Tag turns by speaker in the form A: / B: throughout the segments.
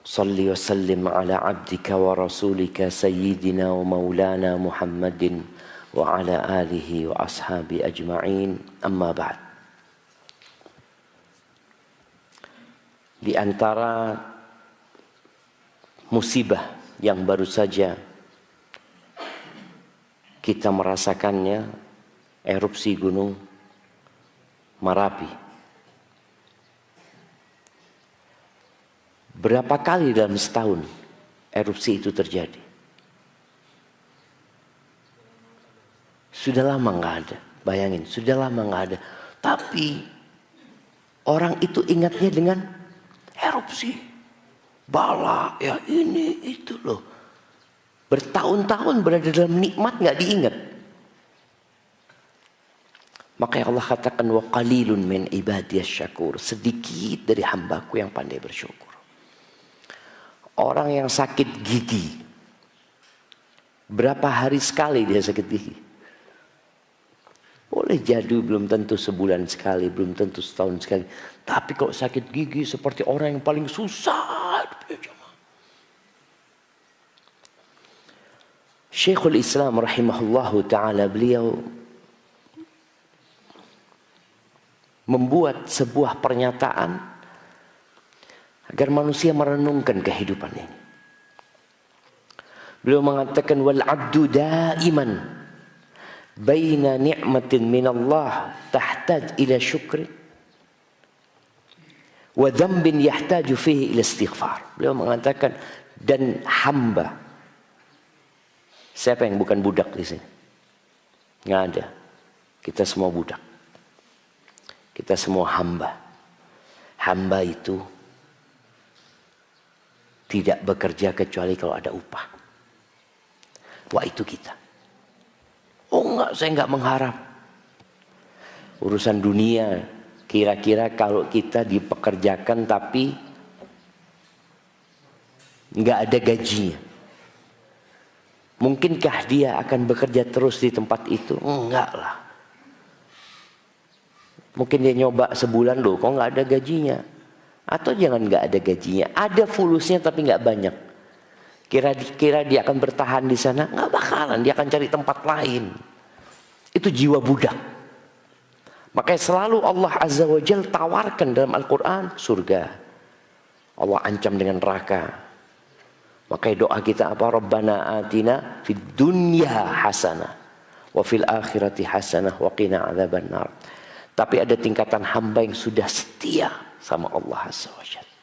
A: Salli wa sallim ala abdika wa rasulika sayyidina wa maulana Muhammadin wa ala alihi wa ashabi ajma'in. Amma ba'd. Di antara musibah yang baru saja kita merasakannya, erupsi gunung Merapi. Berapa kali dalam setahun erupsi itu terjadi? Sudah lama nggak ada. Bayangin, sudah lama nggak ada. Tapi orang itu ingatnya dengan erupsi, bala, ya ini itu loh. Bertahun-tahun berada dalam nikmat nggak diingat. Maka Allah katakan wa qalilun min ibadiyas syakur. Sedikit dari hambaku yang pandai bersyukur. Orang yang sakit gigi, berapa hari sekali dia sakit gigi? Boleh jadi belum tentu sebulan sekali, belum tentu setahun sekali. Tapi kalau sakit gigi seperti orang yang paling susah. Syekhul Islam rahimahullahu ta'ala, beliau membuat sebuah pernyataan agar manusia merenungkan kehidupan ini. Beliau mengatakan wal abdu daiman baina ni'matin minallah tahtaj ila syukri wa dhanbin yahtaju fihi ila istighfar. Beliau mengatakan dan hamba. Siapa yang bukan budak di sini? Nggak ada. Kita semua budak. Kita semua hamba. Hamba itu tidak bekerja kecuali kalau ada upah. Wah, itu kita. Oh enggak, saya enggak mengharap. Urusan dunia, kira-kira kalau kita dipekerjakan tapi enggak ada gajinya, mungkinkah dia akan bekerja terus di tempat itu? Enggak lah. Mungkin dia nyoba sebulan loh, kok enggak ada gajinya. Atau jangan nggak ada gajinya, ada fulusnya tapi nggak banyak. Kira-kira dia akan bertahan di sana? Nggak bakalan, dia akan cari tempat lain. Itu jiwa budak. Makanya selalu Allah Azza wa Jalla tawarkan dalam Al-Quran surga. Allah ancam dengan neraka. Makanya doa kita apa? Rabbana atina fid dunya hasanah wa fil akhirati hasanah wa qina adzabannar. Tapi ada tingkatan hamba yang sudah setia sama Allah Azza wa Jalla.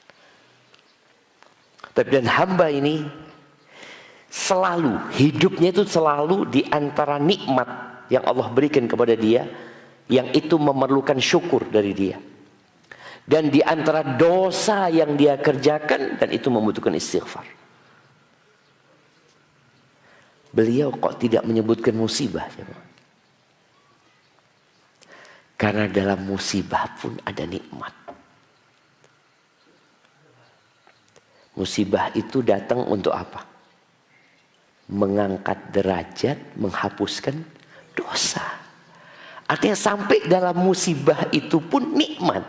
A: Tapi dan hamba ini selalu, hidupnya itu selalu di antara nikmat yang Allah berikan kepada dia, yang itu memerlukan syukur dari dia. Dan di antara dosa yang dia kerjakan, dan itu membutuhkan istighfar. Beliau kok tidak menyebutkan musibah? Karena dalam musibah pun ada nikmat. Musibah itu datang untuk apa? Mengangkat derajat, menghapuskan dosa. Artinya sampai dalam musibah itu pun nikmat.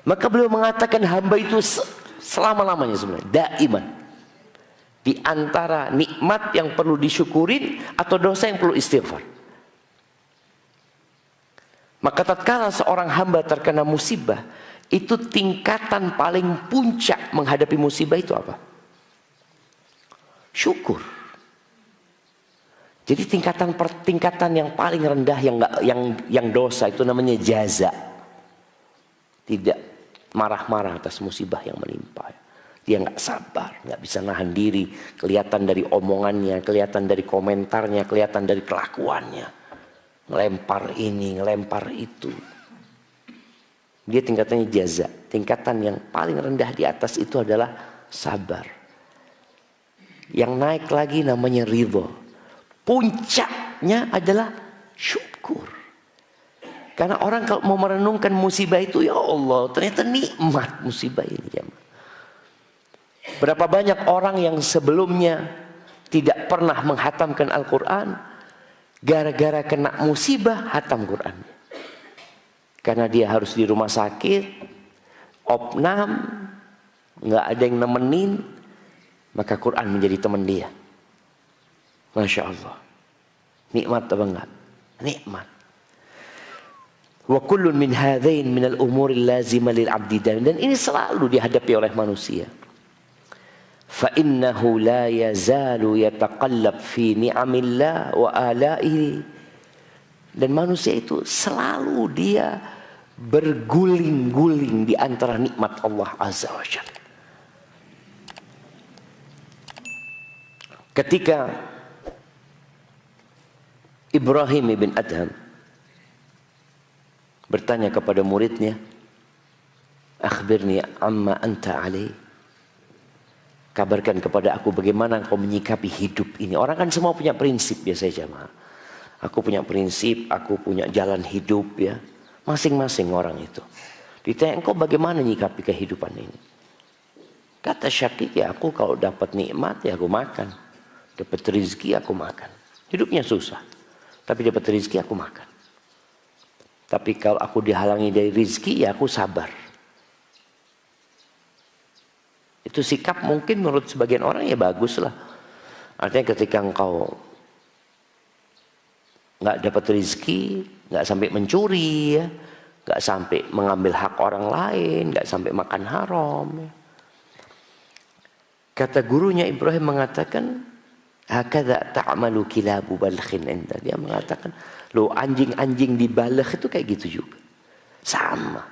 A: Maka beliau mengatakan hamba itu selama-lamanya sebenarnya daiman. Di antara nikmat yang perlu disyukurin atau dosa yang perlu istighfar. Maka tatkala seorang hamba terkena musibah, itu tingkatan paling puncak menghadapi musibah itu apa? Syukur. Jadi tingkatan yang paling rendah yang dosa itu namanya jaza. Tidak marah-marah atas musibah yang menimpa. Dia nggak sabar, nggak bisa nahan diri. Kelihatan dari omongannya, kelihatan dari komentarnya, kelihatan dari kelakuannya. Ngelempar ini, ngelempar itu. Dia tingkatannya jaza. Tingkatan yang paling rendah di atas itu adalah sabar. Yang naik lagi namanya ridho. Puncaknya adalah syukur. Karena orang kalau mau merenungkan musibah itu, ya Allah, ternyata nikmat musibah ini. Berapa banyak orang yang sebelumnya tidak pernah menghatamkan Al-Quran, gara-gara kena musibah hatam Quran. Karena dia harus di rumah sakit, opnam, nggak ada yang nemenin, maka Quran menjadi teman dia. Masya Allah. Nikmat apa enggak? Nikmat. Wa kullun min hadzain min al-umuri lazimah lil 'abdi, dan ini selalu dihadapi oleh manusia. Fa innahu la yazalu yataqallab fi ni'amillah wa ala'ihi. Dan manusia itu selalu dia berguling-guling di antara nikmat Allah Azza wa Jalla. Ketika Ibrahim ibn Adham bertanya kepada muridnya, akhbirni amma anta alaih, kabarkan kepada aku bagaimana engkau menyikapi hidup ini. Orang kan semua punya prinsip biasa jamaah. Aku punya prinsip, aku punya jalan hidup ya. Masing-masing orang itu. Ditanya engkau bagaimana menyikapi kehidupan ini. Kata Syakik, ya aku kalau dapat nikmat ya aku makan. Dapat rezeki aku makan. Hidupnya susah, tapi dapat rezeki aku makan. Tapi kalau aku dihalangi dari rezeki ya aku sabar. Itu sikap mungkin menurut sebagian orang ya bagus lah. Artinya ketika engkau nggak dapat rezeki, nggak sampai mencuri ya, nggak sampai mengambil hak orang lain, nggak sampai makan haram ya. Kata gurunya Ibrahim mengatakan, hakadha ta'malu kilabu balkhin inda. Dia mengatakan, lo anjing-anjing di Balkh itu kayak gitu juga. Sama.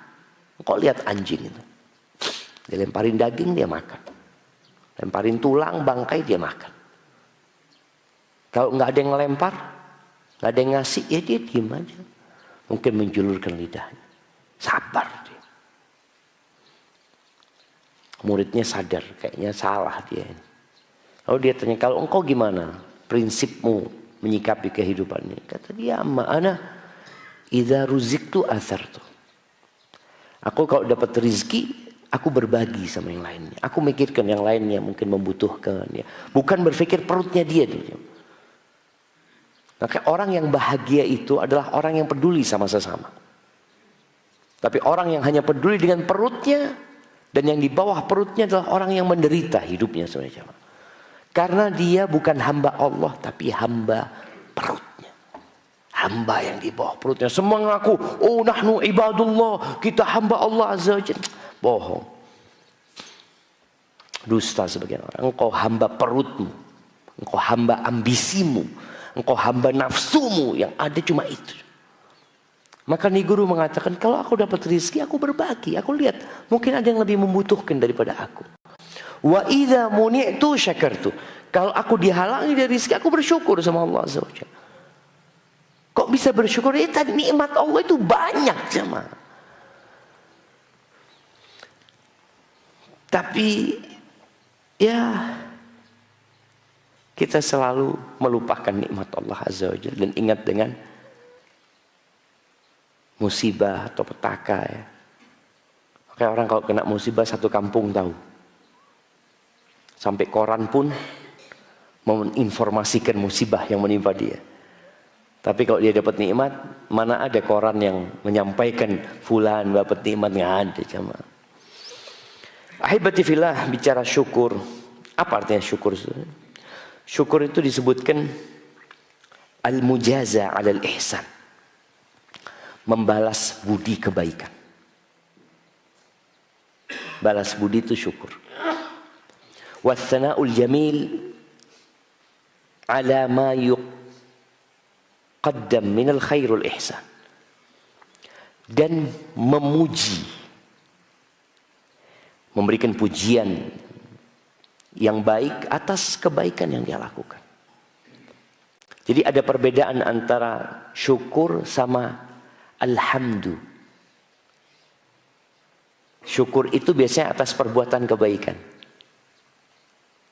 A: Kau lihat anjing itu. Dia lemparin daging dia makan. Lemparin tulang, bangkai dia makan. Kalau nggak ada yang ngelempar, nggak ada yang ngasih, ya dia diem aja. Mungkin menjulurkan lidahnya. Sabar dia. Muridnya sadar, kayaknya salah dia ini. Lalu dia tanya, kalau engkau gimana prinsipmu menyikapi kehidupan ini? Kata dia, amma ana idza ruziktu athartu. Aku kalau dapat rezeki, aku berbagi sama yang lainnya. Aku mikirkan yang lainnya mungkin membutuhkan ya. Bukan berpikir perutnya dia. Maka orang yang bahagia itu adalah orang yang peduli sama sesama. Tapi orang yang hanya peduli dengan perutnya dan yang di bawah perutnya adalah orang yang menderita hidupnya sebenarnya. Karena dia bukan hamba Allah tapi hamba perutnya. Hamba yang di bawah perutnya. Semua ngaku, oh nahnu ibadullah, kita hamba Allah Azza wa Jalla. Bohong. Dusta sebagian orang. Engkau hamba perutmu. Engkau hamba ambisimu. Engkau hamba nafsumu. Yang ada cuma itu. Maka nih guru mengatakan, kalau aku dapat rezeki aku berbagi. Aku lihat mungkin ada yang lebih membutuhkan daripada aku. Wa idza muni'tu syakartu. Kalau aku dihalangi dari rezeki, aku bersyukur sama Allah Azza wa Jalla. Kok bisa bersyukur? Tadi nikmat Allah itu banyak jemaah. Tapi ya kita selalu melupakan nikmat Allah Azza wa Jalla dan ingat dengan musibah atau petaka ya. Kayak orang kalau kena musibah satu kampung tahu. Sampai koran pun menginformasikan musibah yang menimpa dia. Tapi kalau dia dapat nikmat, mana ada koran yang menyampaikan fulan dapat nikmat, nggak ada jemaah. Ahibati fillah, bicara syukur. Apa artinya syukur? Syukur itu disebutkan al-mujaza 'alal ihsan. Membalas budi kebaikan. Balas budi itu syukur. Wathana'ul jamil 'ala ma yuqaddam minal khairul ihsan. Dan memuji, memberikan pujian yang baik atas kebaikan yang dia lakukan. Jadi ada perbedaan antara syukur sama alhamdu. Syukur itu biasanya atas perbuatan kebaikan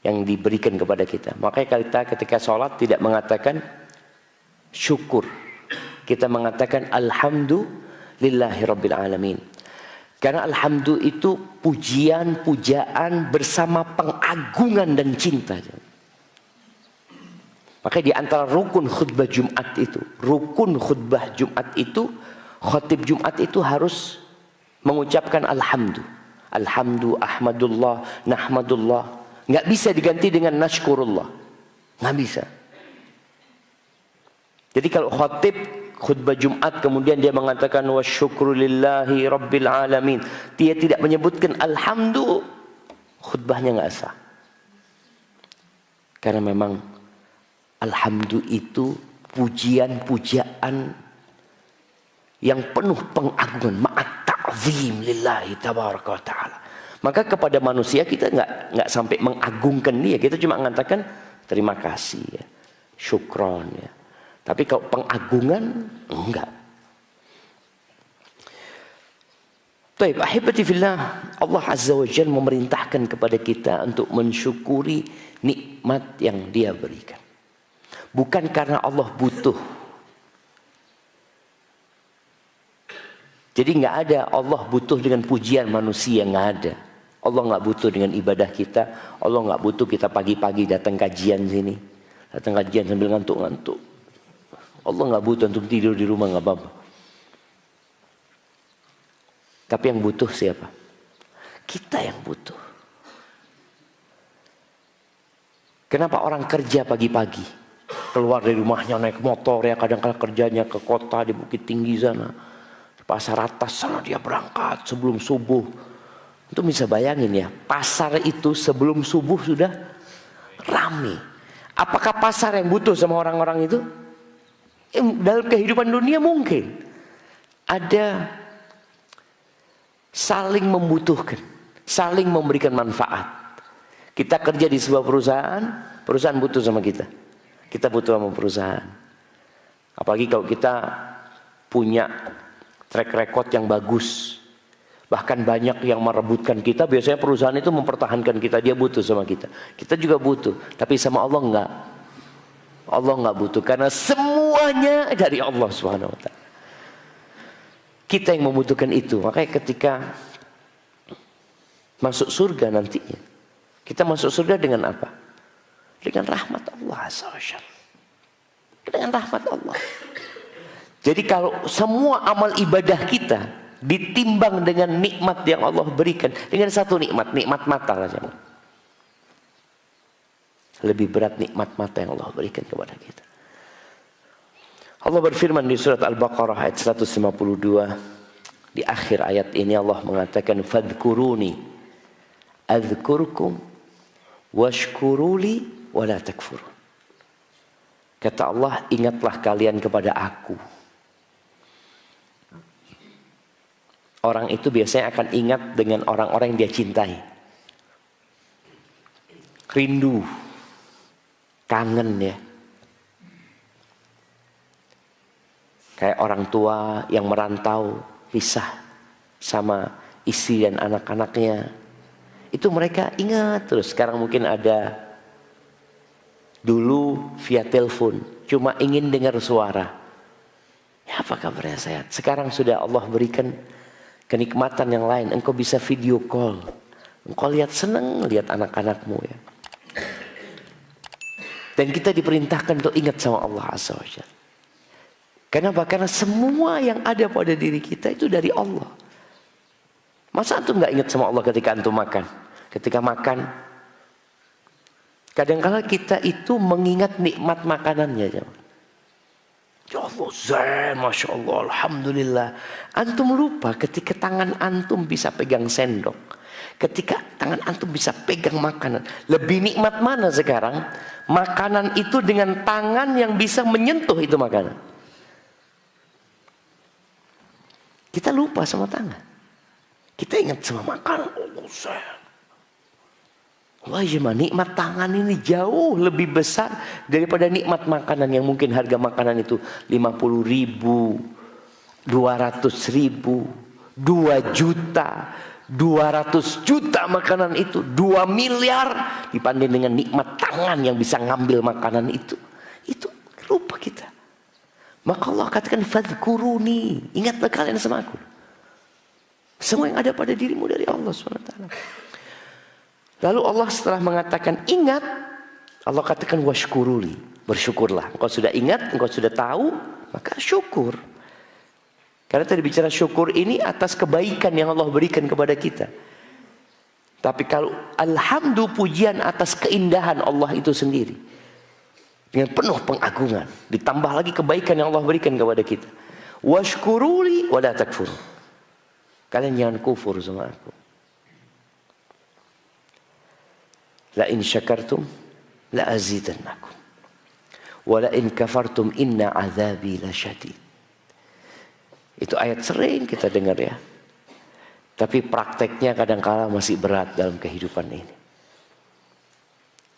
A: yang diberikan kepada kita. Makanya kita ketika sholat tidak mengatakan syukur. Kita mengatakan alhamdulillahi rabbil alamin. Karena alhamdu itu pujian, pujaan bersama pengagungan dan cinta. Makanya di antara rukun khutbah Jumat itu, rukun khutbah Jumat itu, khatib Jumat itu harus mengucapkan alhamdu. Alhamdu, ahmadullah, nahmadullah. Nggak bisa diganti dengan nashkurullah. Nggak bisa. Jadi kalau khatib khutbah Jumat kemudian dia mengatakan wasyukru lillahi rabbil alamin, dia tidak menyebutkan alhamdu, khutbahnya nggak sah. Karena memang alhamdu itu pujian-pujian yang penuh pengagungan, ma'at ta'zim lillahi tabaraka wa ta'ala. Maka kepada manusia kita nggak sampai mengagungkan dia, kita cuma mengatakan terima kasih ya, syukron ya. Tapi kalau pengagungan enggak. Baik, ahibati fillah, Allah Azza wa Jalla memerintahkan kepada kita untuk mensyukuri nikmat yang Dia berikan. Bukan karena Allah butuh. Jadi nggak ada Allah butuh dengan pujian manusia, nggak ada. Allah nggak butuh dengan ibadah kita. Allah nggak butuh kita pagi-pagi datang kajian sini, datang kajian sambil ngantuk-ngantuk. Allah nggak butuh untuk tidur di rumah, nggak apa-apa. Tapi yang butuh siapa? Kita yang butuh. Kenapa orang kerja pagi-pagi, keluar dari rumahnya naik motor ya, kadang-kadang kerjanya ke kota di Bukit Tinggi sana, pasar atas sana dia berangkat sebelum subuh. Itu bisa bayangin ya, pasar itu sebelum subuh sudah ramai. Apakah pasar yang butuh sama orang-orang itu? Dalam kehidupan dunia mungkin ada saling membutuhkan, saling memberikan manfaat. Kita kerja di sebuah perusahaan, perusahaan butuh sama kita, kita butuh sama perusahaan. Apalagi kalau kita punya track record yang bagus, bahkan banyak yang merebutkan kita, biasanya perusahaan itu mempertahankan kita, dia butuh sama kita. Kita juga butuh, tapi sama Allah enggak. Allah enggak butuh karena semuanya dari Allah Subhanahu wa taala. Kita yang membutuhkan itu. Makanya ketika masuk surga nantinya, kita masuk surga dengan apa? Dengan rahmat Allah Azza wa Jalla. Dengan rahmat Allah. Jadi kalau semua amal ibadah kita ditimbang dengan nikmat yang Allah berikan, dengan satu nikmat, nikmat mata saja. Lebih berat nikmat mata yang Allah berikan kepada kita. Allah berfirman di surat Al-Baqarah ayat 152. Di akhir ayat ini Allah mengatakan fadhkuruni adzkurkum washkuruli wala takfurun. Kata Allah, ingatlah kalian kepada aku. Orang itu biasanya akan ingat dengan orang-orang yang dia cintai. Rindu, kangen ya. Kayak orang tua yang merantau, pisah sama istri dan anak-anaknya. Itu mereka ingat terus. Sekarang mungkin ada, dulu via telepon, cuma ingin dengar suara. Ya, apa kabarnya sehat? Sekarang sudah Allah berikan kenikmatan yang lain. Engkau bisa video call. Engkau lihat, senang lihat anak-anakmu ya. Dan kita diperintahkan untuk ingat sama Allah Azza wa Jalla. Kenapa? Karena semua yang ada pada diri kita itu dari Allah. Masa antum nggak ingat sama Allah ketika antum makan? Ketika makan, kadang-kadang kita itu mengingat nikmat makanannya. Ya Allah, zen, Masya Allah, Alhamdulillah. Antum lupa ketika tangan antum bisa pegang sendok. Ketika tangan antum bisa pegang makanan. Lebih nikmat mana sekarang? Makanan itu dengan tangan yang bisa menyentuh itu makanan. Kita lupa sama tangan. Kita ingat sama makanan. Allah sayang. Wah ya, nikmat tangan ini jauh lebih besar daripada nikmat makanan yang mungkin harga makanan itu 50.000, 200.000, 2 juta, 200 juta makanan itu, 2 miliar dibanding dengan nikmat tangan yang bisa ngambil makanan itu. Itu lupa kita. Maka Allah katakan fadhkuruni, ingatlah kalian sama aku. Semua yang ada pada dirimu dari Allah SWT. Lalu Allah setelah mengatakan ingat, Allah katakan washkuruli, bersyukurlah. Engkau sudah ingat, engkau sudah tahu, maka syukur. Karena tadi bicara syukur ini atas kebaikan yang Allah berikan kepada kita. Tapi kalau alhamdulillah pujian atas keindahan Allah itu sendiri, dengan penuh pengagungan, ditambah lagi kebaikan yang Allah berikan kepada kita. Washkuruli wa la takfuru. Kalian jangan kufur sama aku. La in syakartum la azidannakum. Wa la in kafartum inna azabi lasyadid. Itu ayat sering kita dengar ya. Tapi prakteknya kadang-kala masih berat dalam kehidupan ini.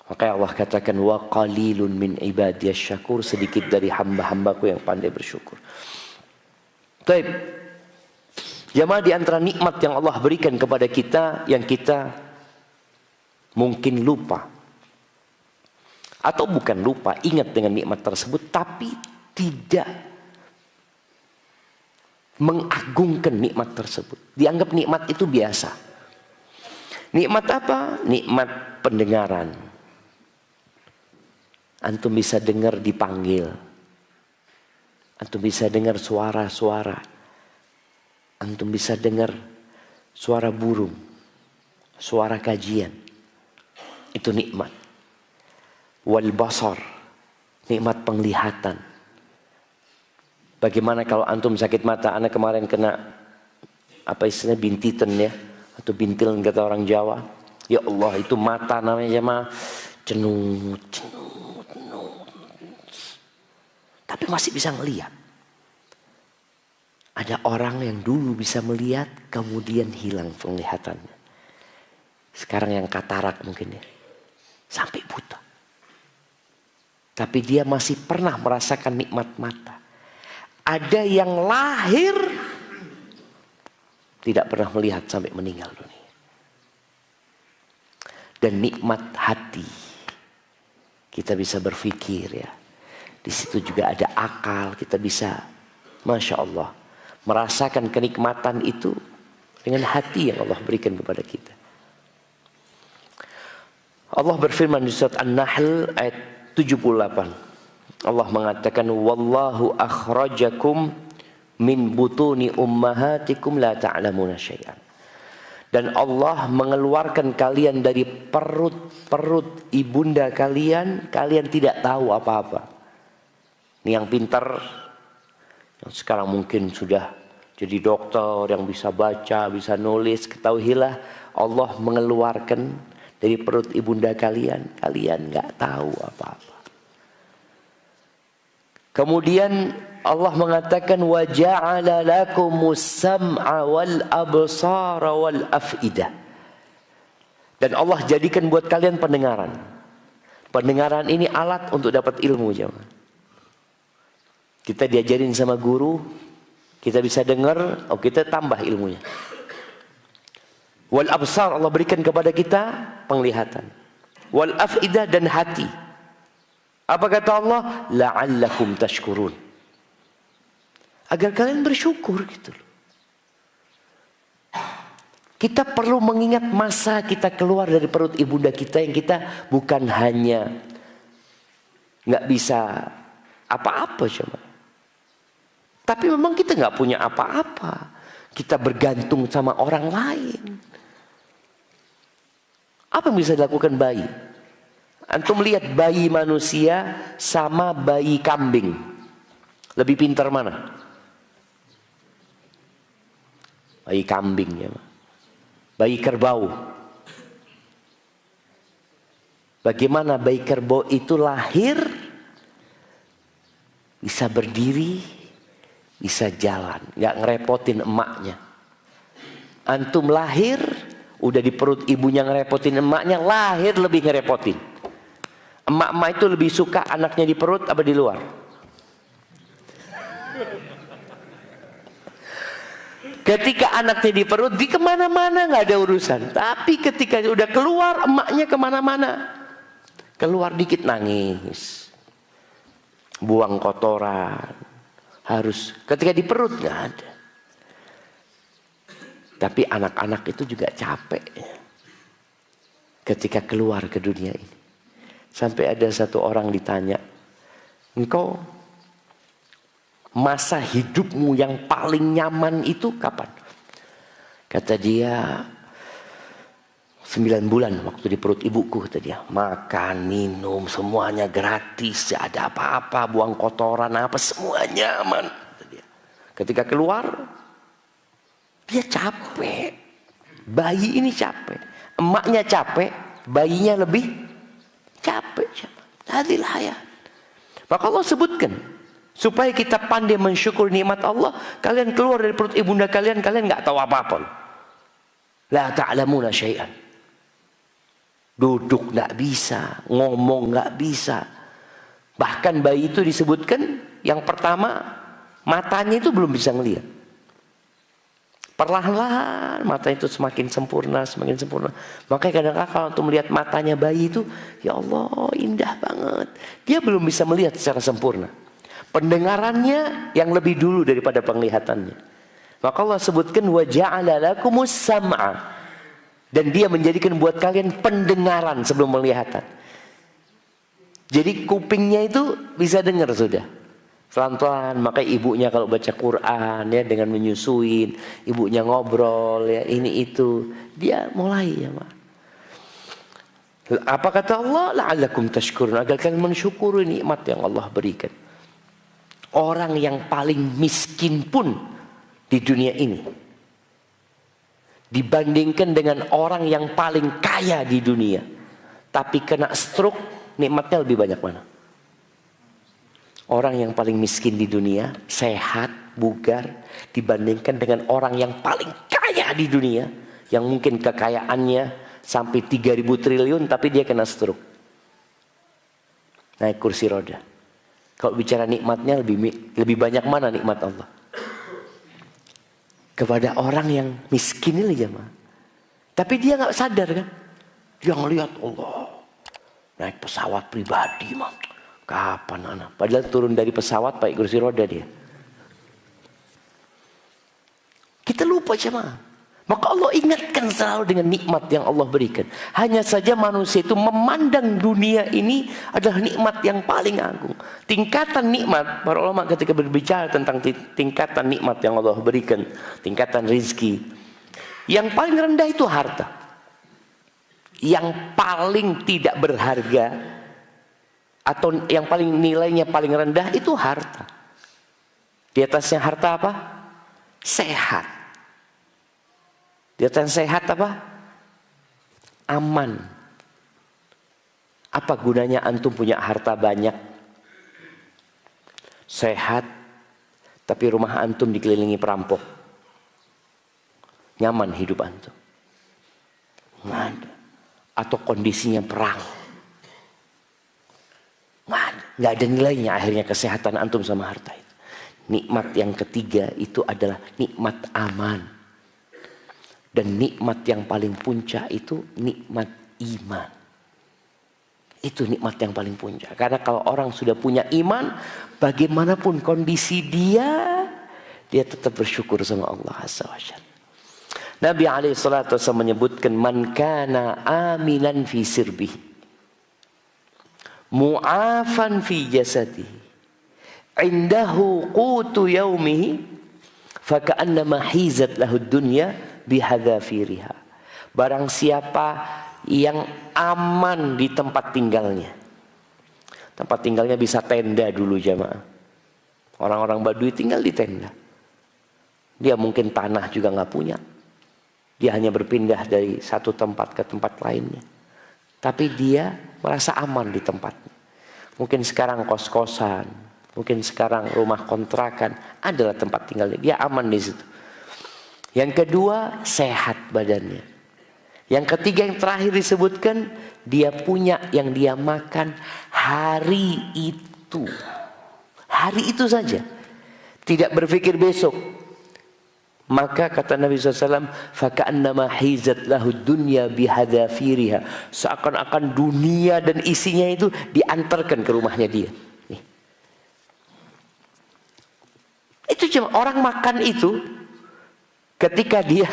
A: Maka Allah katakan wa qalilun min ibadiyas syakur, sedikit dari hamba-hambaku yang pandai bersyukur. Baik. Jamaah, di antara nikmat yang Allah berikan kepada kita yang kita mungkin lupa. Atau bukan lupa, ingat dengan nikmat tersebut tapi tidak mengagungkan nikmat tersebut. Dianggap nikmat itu biasa. Nikmat apa? Nikmat pendengaran. Antum bisa dengar dipanggil. Antum bisa dengar suara-suara. Antum bisa dengar suara burung. Suara kajian. Itu nikmat. Wal basar. Nikmat penglihatan. Bagaimana kalau antum sakit mata? Anak kemarin kena apa istilahnya bintitan ya. Atau bintil kata orang Jawa. Ya Allah, itu mata namanya jemaah. Cenut. Tapi masih bisa melihat. Ada orang yang dulu bisa melihat, kemudian hilang penglihatannya. Sekarang yang katarak mungkin ya. Sampai buta. Tapi dia masih pernah merasakan nikmat mata. Ada yang lahir tidak pernah melihat sampai meninggal dunia. Dan nikmat hati. Kita bisa berpikir ya. Di situ juga ada akal, kita bisa, Masya Allah, merasakan kenikmatan itu dengan hati yang Allah berikan kepada kita. Allah berfirman di surat An-Nahl ayat 78. Allah mengatakan, Wallahu akhrajakum min butuni ummahatikum la ta'lamuna syai'an. Dan Allah mengeluarkan kalian dari perut ibunda kalian, kalian tidak tahu apa-apa. Ini yang pintar, yang sekarang mungkin sudah jadi dokter, yang bisa baca, bisa nulis, ketahuilah Allah mengeluarkan dari perut ibunda kalian, kalian nggak tahu apa-apa. Kemudian Allah mengatakan wa ja'ala lakumus sam'a wal absara wal af'idah. Dan Allah jadikan buat kalian pendengaran. Pendengaran ini alat untuk dapat ilmu, jemaah. Kita diajarin sama guru, kita bisa dengar, kita tambah ilmunya. Wal absar, Allah berikan kepada kita penglihatan. Wal af'idah, dan hati. Apa kata Allah? La'allakum tashkurun. Agar kalian bersyukur gitu. Kita perlu mengingat masa kita keluar dari perut ibunda kita yang kita bukan hanya nggak bisa apa-apa coba. Tapi memang kita nggak punya apa-apa. Kita bergantung sama orang lain. Apa yang bisa dilakukan bayi? Antum lihat bayi manusia sama bayi kambing. Lebih pintar mana? Bayi kambing ya. Bayi kerbau. Bagaimana bayi kerbau itu lahir, bisa berdiri, bisa jalan, nggak ngerepotin emaknya. Antum lahir, udah di perut ibunya ngerepotin emaknya, lahir lebih ngerepotin. Emak-emak itu lebih suka anaknya di perut apa di luar? Ketika anaknya di perut, di kemana-mana nggak ada urusan. Tapi ketika udah keluar, emaknya kemana-mana. Keluar dikit nangis, buang kotoran. Harus ketika di perut nggak ada. Tapi anak-anak itu juga capek ketika keluar ke dunia ini. Sampai ada satu orang ditanya, engkau masa hidupmu yang paling nyaman itu kapan? Kata dia, 9 bulan waktu di perut ibuku, kata dia. Makan, minum, semuanya gratis. Tidak ada apa-apa, buang kotoran apa, semuanya aman, kata dia. Ketika keluar, dia capek. Bayi ini capek. Emaknya capek, bayinya lebih capek. Hadilah hayat. Maka Allah sebutkan, supaya kita pandai mensyukur nikmat Allah, kalian keluar dari perut ibunda kalian nggak tahu apa-apa. La ta'lamuna syai'an. Duduk nggak bisa, ngomong nggak bisa. Bahkan bayi itu disebutkan, yang pertama matanya itu belum bisa ngelihat. Perlahan-lahan mata itu semakin sempurna, semakin sempurna. Makanya kadang-kadang kalau untuk melihat matanya bayi itu, ya Allah indah banget. Dia belum bisa melihat secara sempurna. Pendengarannya yang lebih dulu daripada penglihatannya. Maka Allah sebutkan wa ja'ala lakumus sam'a. Dan dia menjadikan buat kalian pendengaran sebelum penglihatan. Jadi kupingnya itu bisa dengar sudah. Pelan-pelan, maka ibunya kalau baca Quran ya dengan menyusuin, ibunya ngobrol ya ini itu, dia mulai ya Pak. Apa kata Allah? La'allakum tashkurun, agar kalian mensyukuri nikmat yang Allah berikan. Orang yang paling miskin pun di dunia ini dibandingkan dengan orang yang paling kaya di dunia, tapi kena stroke, nikmatnya lebih banyak mana? Orang yang paling miskin di dunia, sehat, bugar, dibandingkan dengan orang yang paling kaya di dunia, yang mungkin kekayaannya sampai 3.000 triliun, tapi dia kena stroke. Naik kursi roda. Kalau bicara nikmatnya lebih banyak mana nikmat Allah? Kepada orang yang miskin ini jemaah. Tapi dia nggak sadar kan? Dia ngelihat Allah naik pesawat pribadi, man. Kapan anak? Padahal turun dari pesawat pakai kursi roda dia. Kita lupa jemaah. Maka Allah ingatkan selalu dengan nikmat yang Allah berikan. Hanya saja manusia itu memandang dunia ini adalah nikmat yang paling agung. Tingkatan nikmat, para ulama ketika berbicara tentang tingkatan nikmat yang Allah berikan, tingkatan rizki, yang paling rendah itu harta. Yang paling tidak berharga atau yang paling nilainya paling rendah itu harta. Di atasnya harta apa? Sehat. Di atas sehat apa? Aman. Apa gunanya antum punya harta banyak, sehat, tapi rumah antum dikelilingi perampok? Nyaman hidup antum? Nggak ada. Atau kondisinya perang? Nggak ada nilainya akhirnya kesehatan antum sama harta itu. Nikmat yang ketiga itu adalah nikmat aman. Dan nikmat yang paling puncak itu nikmat iman. Itu nikmat yang paling puncak. Karena kalau orang sudah punya iman, bagaimanapun kondisi dia tetap bersyukur sama Allah Azza wa Jalla. Nabi SAW menyebutkan man kana aminan fi sirbihi, mu'afan fi jasadihi, indahu qutu yaumihi, faka'annama hizat lahu dunya bihadzafiriha. Barang siapa yang aman di tempat tinggalnya. Tempat tinggalnya bisa tenda dulu jamaah. Orang-orang Badui tinggal di tenda. Dia mungkin tanah juga nggak punya. Dia hanya berpindah dari satu tempat ke tempat lainnya. Tapi dia merasa aman di tempatnya. Mungkin sekarang kos-kosan, mungkin sekarang rumah kontrakan adalah tempat tinggalnya. Dia aman di situ. Yang kedua, sehat badannya. Yang ketiga, yang terakhir disebutkan, dia punya yang dia makan hari itu. Hari itu saja. Tidak berpikir besok. Maka kata Nabi SAW, faka'annama hizat lahu dunya bihadzafiriha. Seakan-akan dunia dan isinya itu diantarkan ke rumahnya dia. Nih. Itu cuma orang makan itu. Ketika dia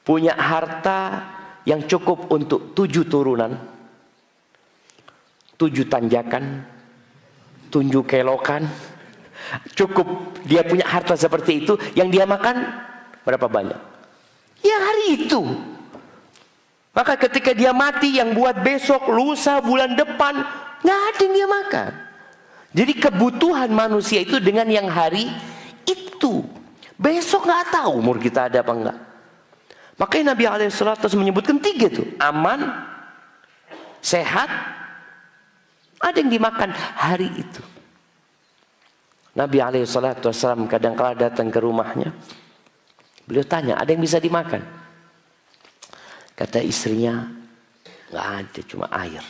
A: punya harta yang cukup untuk 7 turunan, 7 tanjakan, 7 kelokan, cukup dia punya harta seperti itu, yang dia makan berapa banyak? Ya hari itu. Maka ketika dia mati, yang buat besok, lusa, bulan depan, nggak ada yang dia makan. Jadi kebutuhan manusia itu dengan yang hari itu. Besok nggak tahu umur kita ada apa enggak. Makanya Nabi SAW menyebutkan 3 tuh. Aman, sehat, ada yang dimakan hari itu. Nabi SAW kadang kala datang ke rumahnya. Beliau tanya, ada yang bisa dimakan? Kata istrinya, nggak ada, cuma air.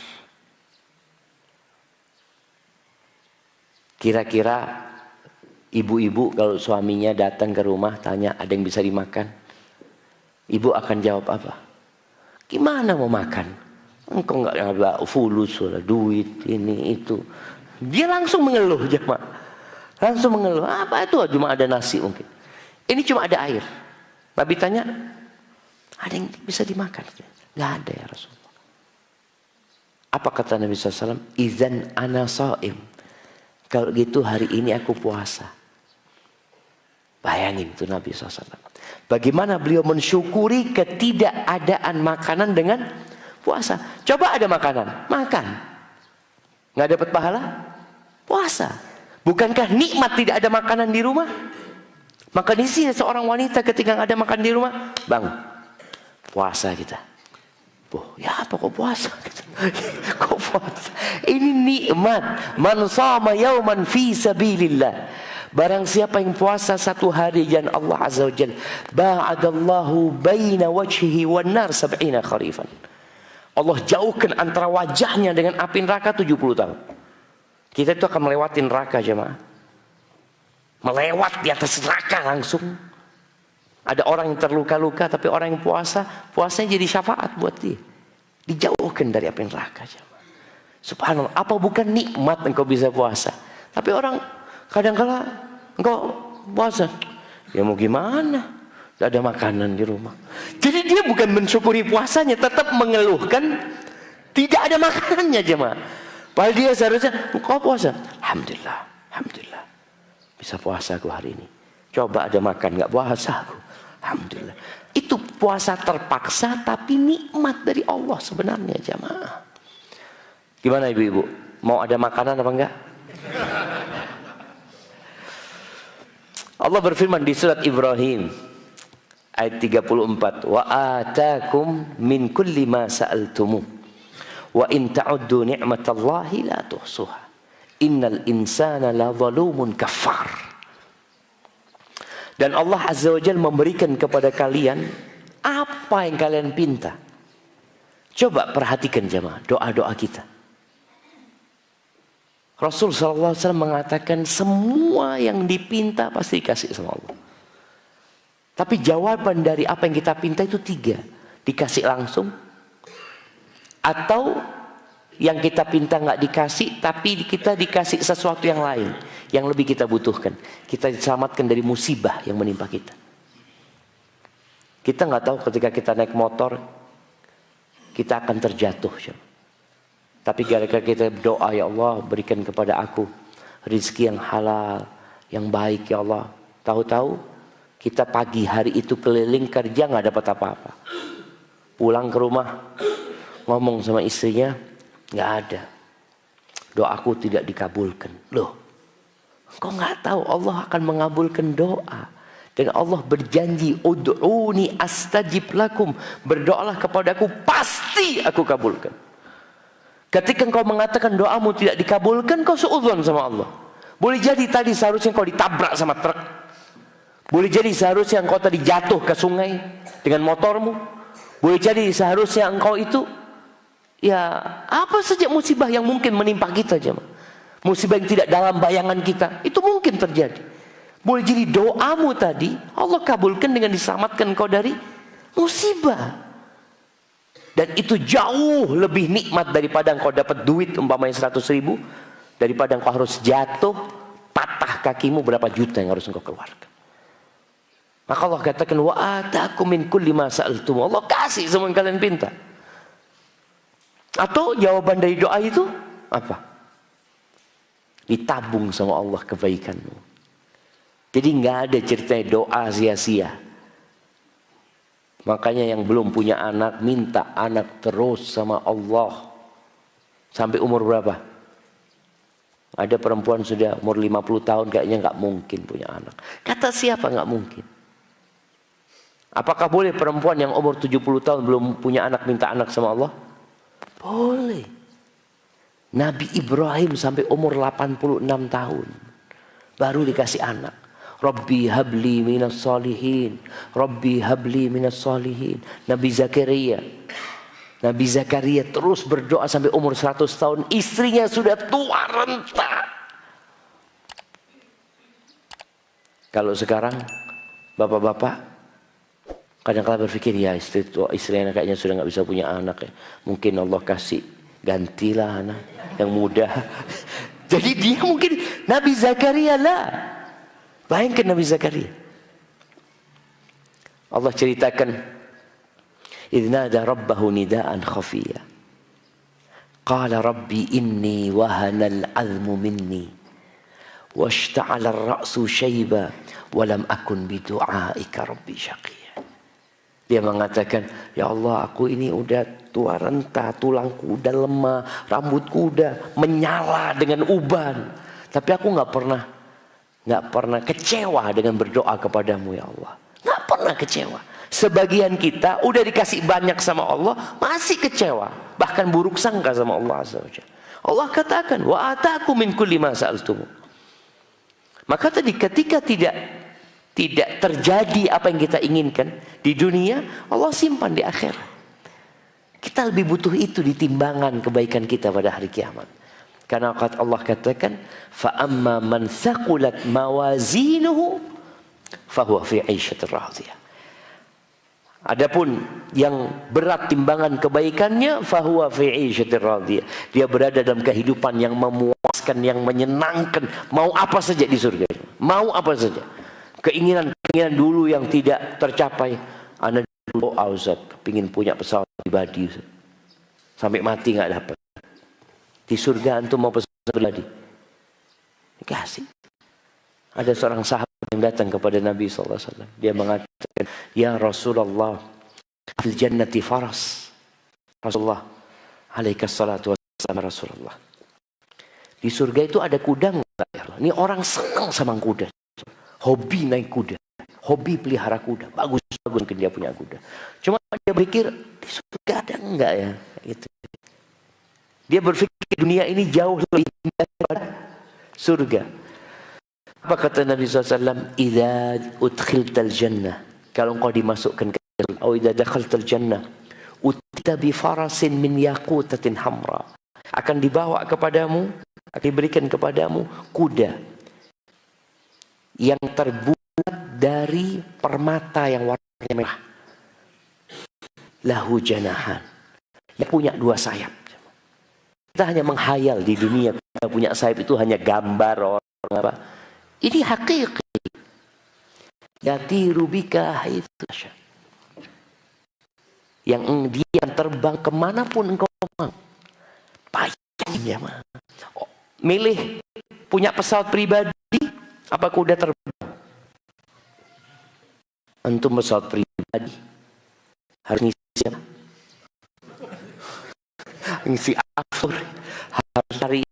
A: Kira-kira ibu-ibu kalau suaminya datang ke rumah tanya ada yang bisa dimakan, ibu akan jawab apa? Gimana mau makan? Engkau nggak ada fulus, duit, ini itu. Dia langsung mengeluh, jemaah. Langsung mengeluh. Apa itu? Cuma ada nasi mungkin. Ini cuma ada air. Nabi tanya, ada yang bisa dimakan? Nggak ada ya Rasulullah. Apa kata Nabi SAW? Idzan ana shaim. Kalau gitu hari ini aku puasa. Bayangin tuh Nabi SAW. Bagaimana beliau mensyukuri ketidakadaan makanan dengan puasa. Coba ada makanan, makan. Nggak dapat pahala? Puasa. Bukankah nikmat tidak ada makanan di rumah? Maka di sini seorang wanita ketika nggak ada makan di rumah, bang, puasa kita. Ya apa kok puasa? Kok puasa? Ini nikmat. Man shama yauman fi sabilillah. Barang siapa yang puasa satu hari jalan Allah Azza wa Jalla, ba'adallahu baina wajhihi wan nar 70 kharifan. Allah jauhkan antara wajahnya dengan api neraka 70 tahun. Kita itu akan melewati neraka, jemaah. Melewat di atas neraka langsung. Ada orang yang terluka-luka, tapi orang yang puasa, puasanya jadi syafaat buat dia. Dijauhkan dari api neraka. Subhanallah, apa bukan nikmat engkau bisa puasa? Tapi orang kadang-kala engkau puasa, ya mau gimana? Tidak ada makanan di rumah. Jadi dia bukan mensyukuri puasanya, tetap mengeluhkan tidak ada makanannya, jemaah. Padahal dia seharusnya, engkau puasa, alhamdulillah, alhamdulillah, bisa puasa aku hari ini. Coba ada makan, nggak puasa aku. Alhamdulillah. Itu puasa terpaksa tapi nikmat dari Allah sebenarnya, jamaah. Gimana ibu-ibu? Mau ada makanan apa enggak? Allah berfirman di surat Ibrahim ayat 34, wa atakum min kulli ma sa'altumu wa in ta'uddu ni'matallahi la tuhsuha innal insana la zalumun kafar. Dan Allah Azza wa Jalla memberikan kepada kalian apa yang kalian pinta. Coba perhatikan jemaah doa-doa kita. Rasul SAW mengatakan semua yang dipinta pasti dikasih sama Allah. Tapi jawaban dari apa yang kita pinta itu 3. Dikasih langsung. Atau yang kita pinta nggak dikasih, tapi kita dikasih sesuatu yang lain yang lebih kita butuhkan. Kita diselamatkan dari musibah yang menimpa kita. Kita nggak tahu ketika kita naik motor kita akan terjatuh. Tapi gara-gara kita doa, ya Allah berikan kepada aku rezeki yang halal, yang baik ya Allah. Tahu-tahu kita pagi hari itu keliling kerja nggak dapat apa-apa. Pulang ke rumah ngomong sama istrinya, nggak ada. Doaku tidak dikabulkan. Loh, kau nggak tahu Allah akan mengabulkan doa. Dan Allah berjanji, ud'uni astajib lakum. Berdoalah kepadaku, pasti aku kabulkan. Ketika engkau mengatakan doamu tidak dikabulkan, kau suudzon sama Allah. Boleh jadi tadi seharusnya kau ditabrak sama truk. Boleh jadi seharusnya engkau tadi jatuh ke sungai dengan motormu. Boleh jadi seharusnya engkau itu, ya apa saja musibah yang mungkin menimpa kita, jemaah. Musibah yang tidak dalam bayangan kita, itu mungkin terjadi. Boleh jadi doamu tadi Allah kabulkan dengan diselamatkan kau dari musibah. Dan itu jauh lebih nikmat daripada engkau dapat duit umpamanya 100.000, daripada engkau harus jatuh patah kakimu berapa juta yang harus engkau keluarkan. Maka Allah katakan wa atakum min kulli ma sa'altum. Allah kasih semua yang kalian pinta. Atau jawaban dari doa itu apa? Ditabung sama Allah kebaikanmu. Jadi nggak ada ceritanya doa sia-sia. Makanya yang belum punya anak, minta anak terus sama Allah. Sampai umur berapa? Ada perempuan sudah umur 50 tahun kayaknya nggak mungkin punya anak. Kata siapa nggak mungkin? Apakah boleh perempuan yang umur 70 tahun belum punya anak minta anak sama Allah? Boleh. Nabi Ibrahim sampai umur 86 tahun baru dikasih anak. Rabbi habli minas salihin. Rabbi habli minas salihin. Nabi Zakaria terus berdoa sampai umur 100 tahun. Istrinya sudah tua renta. Kalau sekarang bapak-bapak kadang-kadang berpikir, ya istrinya kayaknya sudah nggak bisa punya anak ya. Mungkin Allah kasih gantilah anak yang muda. Jadi dia mungkin Nabi Zakaria lah. Bayangkan Nabi Zakaria. Allah ceritakan, idh nada rabbahu nidaan khafiyya. Qala rabbi inni wahana al-'azmu minni washta'ala ar-ra'su shayba wa lam akun bidu'aika rabbi syaqiyya. Dia mengatakan, ya Allah, aku ini udah tua renta, tulangku udah lemah, rambutku udah menyala dengan uban. Tapi aku nggak pernah kecewa dengan berdoa kepadamu ya Allah. Nggak pernah kecewa. Sebagian kita udah dikasih banyak sama Allah masih kecewa, bahkan buruk sangka sama Allah Azza wa Jalla. Allah katakan, wa ataku min kulli ma sa'altum. Maka tadi ketika tidak terjadi apa yang kita inginkan di dunia, Allah simpan di akhirat. Kita lebih butuh itu di timbangan kebaikan kita pada hari kiamat. Karena Allah katakan, fa amma man thaqulat mawazinuhu fahuwa fi 'ishatir radhiyah. Adapun yang berat timbangan kebaikannya, fahuwa fi 'ishatir radhiyah. Dia berada dalam kehidupan yang memuaskan, yang menyenangkan, mau apa saja di surga. Mau apa saja. Keinginan dulu yang tidak tercapai. Anak dulu Ustaz, pingin punya pesawat pribadi. Sampai mati nggak dapat. Di surga antum mau pesawat pribadi? Dikasih. Ada seorang sahabat yang datang kepada Nabi SAW. Dia mengatakan, ya Rasulullah, fil jannati faras. Rasulullah, alaikas salatu wassalam Rasulullah. Di surga itu ada kuda enggak? Ini orang senang sama kuda. Hobi naik kuda. Hobi pelihara kuda. Bagus mungkin dia punya kuda. Cuma dia berpikir, di surga ada enggak ya? Gitu. Dia berpikir dunia ini jauh lebih indah daripada surga. Apa kata Nabi SAW? Idza udkhiltal jannah. Kalau engkau dimasukkan ke surga. Atau idza dakhaltal jannah. Utita bi farasin min yaqutatin hamra. Akan dibawa kepadamu, akan diberikan kepadamu kuda yang terbuat dari permata yang warnanya merah. Lahu janahan. Yang punya 2 sayap. Kita hanya menghayal di dunia kita punya sayap itu hanya gambar orang apa. Ini hakiki. Yatiru bika haitsu. Yang dia terbang kemanapun engkau mau. Payah dia mah. Milih punya pesawat pribadi apa kuda terbang? Antum pesawat pribadi harus ngisi siapa? Ngisi afur, harus cari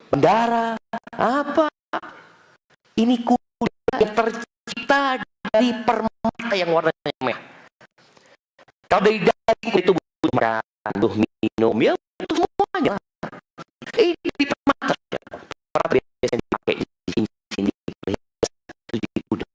A: bendara apa? Ini kuda yang tercipta dari permata yang warnanya merah. Kalau dari daging itu butuh makan, butuh minum, ya butuh semuanya. Ini di permata. Para biasanya dipakai di sini, di kuda.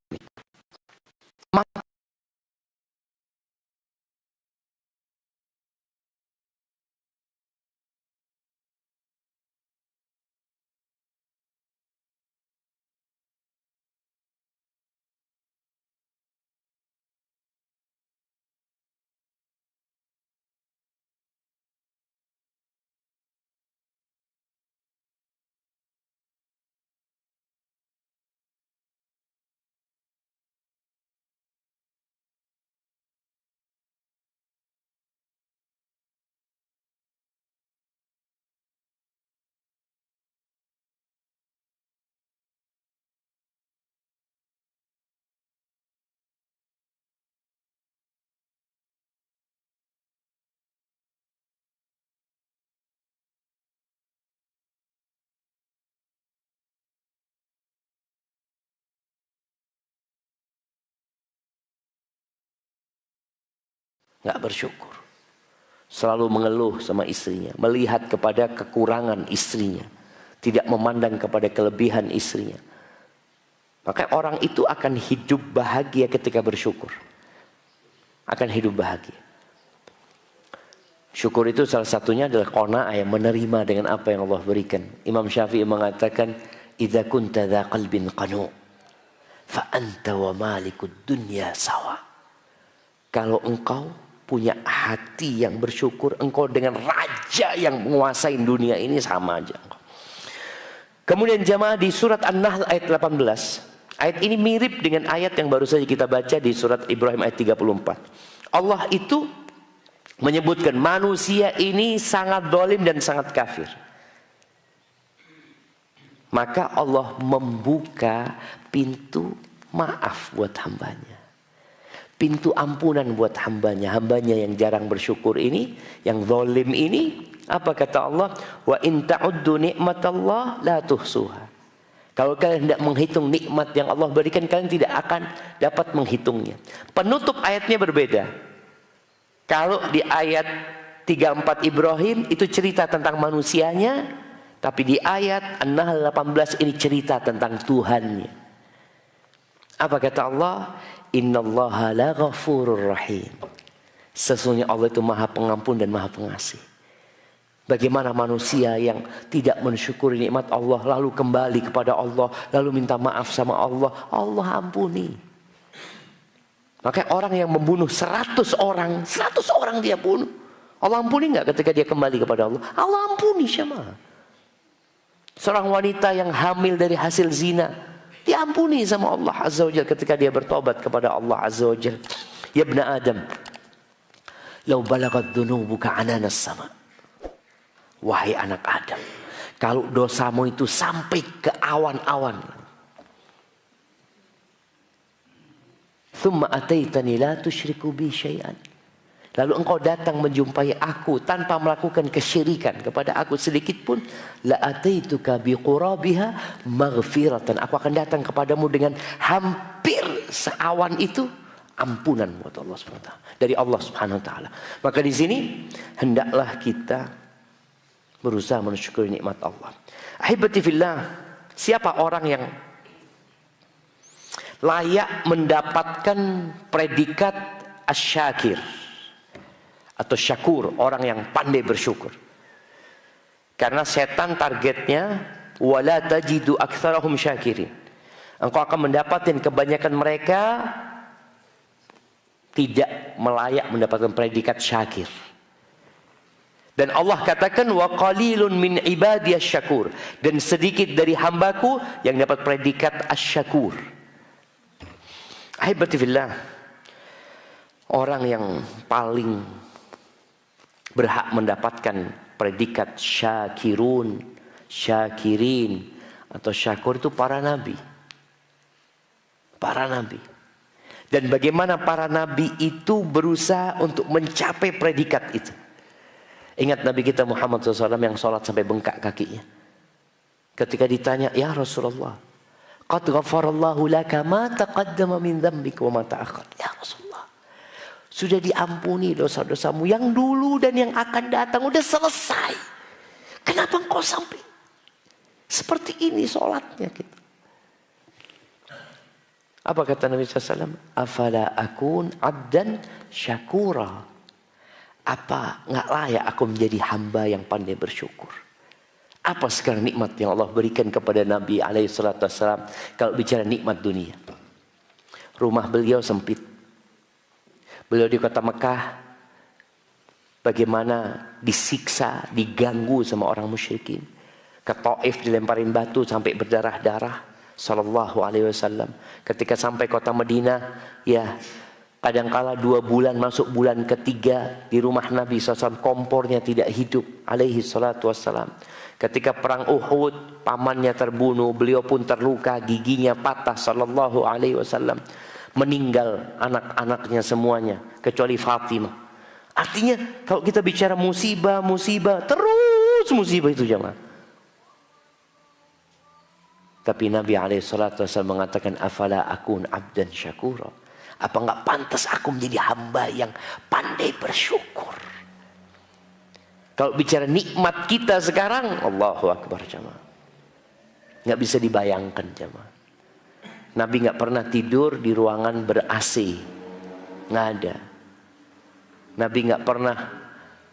A: nggak bersyukur. Selalu mengeluh sama istrinya, melihat kepada kekurangan istrinya, tidak memandang kepada kelebihan istrinya. Maka orang itu akan hidup bahagia ketika bersyukur. Akan hidup bahagia. Syukur itu salah satunya adalah qanaah, yang menerima dengan apa yang Allah berikan. Imam Syafi'i mengatakan, "Idza kunta dza qalbin qanu' fa anta wa malikud dunya sawa." Kalau engkau punya hati yang bersyukur, engkau dengan raja yang menguasai dunia ini sama aja. Kemudian jamaah di surat An-Nahl ayat 18. Ayat ini mirip dengan ayat yang baru saja kita baca di surat Ibrahim ayat 34. Allah itu menyebutkan manusia ini sangat zalim dan sangat kafir. Maka Allah membuka pintu maaf buat hambanya. Pintu ampunan buat hambanya. Hambanya yang jarang bersyukur ini, yang zalim ini, apa kata Allah? Wa in ta'uddu ni'matallah la tuhsuha. Kalau kalian tidak menghitung nikmat yang Allah berikan, kalian tidak akan dapat menghitungnya. Penutup ayatnya berbeda. Kalau di ayat 34 Ibrahim itu cerita tentang manusianya, tapi di ayat An-Nahl 18 ini cerita tentang Tuhannya. Apa kata Allah? Innallaha la ghafurur rahim. Sesungguhnya Allah itu Maha Pengampun dan Maha Pengasih. Bagaimana manusia yang tidak mensyukuri nikmat Allah, lalu kembali kepada Allah, lalu minta maaf sama Allah, Allah ampuni. Makanya orang yang membunuh 100 orang dia bunuh, Allah ampuni nggak ketika dia kembali kepada Allah? Allah ampuni siapa? Seorang wanita yang hamil dari hasil zina, diampuni sama Allah Azza wa Jalla ketika dia bertobat kepada Allah Azza wa Jalla. Ya ibna Adam, law balagat dhunubuka ananas sama. Wahai anak Adam, kalau dosamu itu sampai ke awan-awan, thumma ataitani la tusyriku bi syai'an, lalu engkau datang menjumpai aku tanpa melakukan kesyirikan kepada aku sedikit pun, la ataituka bi qurabiha maghfiratan, aku akan datang kepadamu dengan hampir seawan itu ampunan buat Allah Subhanahu wa taala, dari Allah Subhanahu wa taala. Maka di sini hendaklah kita berusaha mensyukuri nikmat Allah. Ahibati fillah, siapa orang yang layak mendapatkan predikat asyakir atau syakur, orang yang pandai bersyukur? Karena setan targetnya wala tajidu aktsarahum syakirin. Engkau akan mendapatkan kebanyakan mereka tidak melayak mendapatkan predikat syakir. Dan Allah katakan wa qalilun min ibadiyasy syakur, dan sedikit dari hambaku yang dapat predikat asyakur. Ahibati fillah, orang yang paling berhak mendapatkan predikat syakirun, syakirin atau syakur itu para nabi. Para nabi. Dan bagaimana para nabi itu berusaha untuk mencapai predikat itu. Ingat Nabi kita Muhammad SAW yang sholat sampai bengkak kakinya. Ketika ditanya, ya Rasulullah, qad ghafarallahu laka ma taqaddama min dzambika wa ma ta'akhkhar. Ya Rasulullah, sudah diampuni dosa-dosamu yang dulu dan yang akan datang, udah selesai. Kenapa engkau sampai seperti ini sholatnya kita? Apa kata Nabi SAW? Afala akun abdan syakura. Apa nggak layak aku menjadi hamba yang pandai bersyukur? Apa sekarang nikmat yang Allah berikan kepada Nabi alaihissalam? Kalau bicara nikmat dunia, rumah beliau sempit. Beliau di kota Mekah, bagaimana disiksa, diganggu sama orang musyrikin. Ke Taif dilemparin batu sampai berdarah-darah. Sallallahu alaihi wasallam. Ketika sampai kota Madinah, ya, kadangkala 2 bulan, masuk bulan ketiga di rumah Nabi SAW, kompornya tidak hidup alaihi salatu wassalam. Ketika perang Uhud, pamannya terbunuh, beliau pun terluka, giginya patah sallallahu alaihi wasallam. Meninggal anak-anaknya semuanya kecuali Fatimah. Artinya kalau kita bicara musibah, terus musibah itu jemaah. Tapi Nabi alaihi salatu wassalam mengatakan afala akun abdan syakura. Apa nggak pantas aku menjadi hamba yang pandai bersyukur? Kalau bicara nikmat kita sekarang, Allahu Akbar jamaah. Nggak bisa dibayangkan jamaah. Nabi nggak pernah tidur di ruangan ber-AC. Nggak ada. Nabi nggak pernah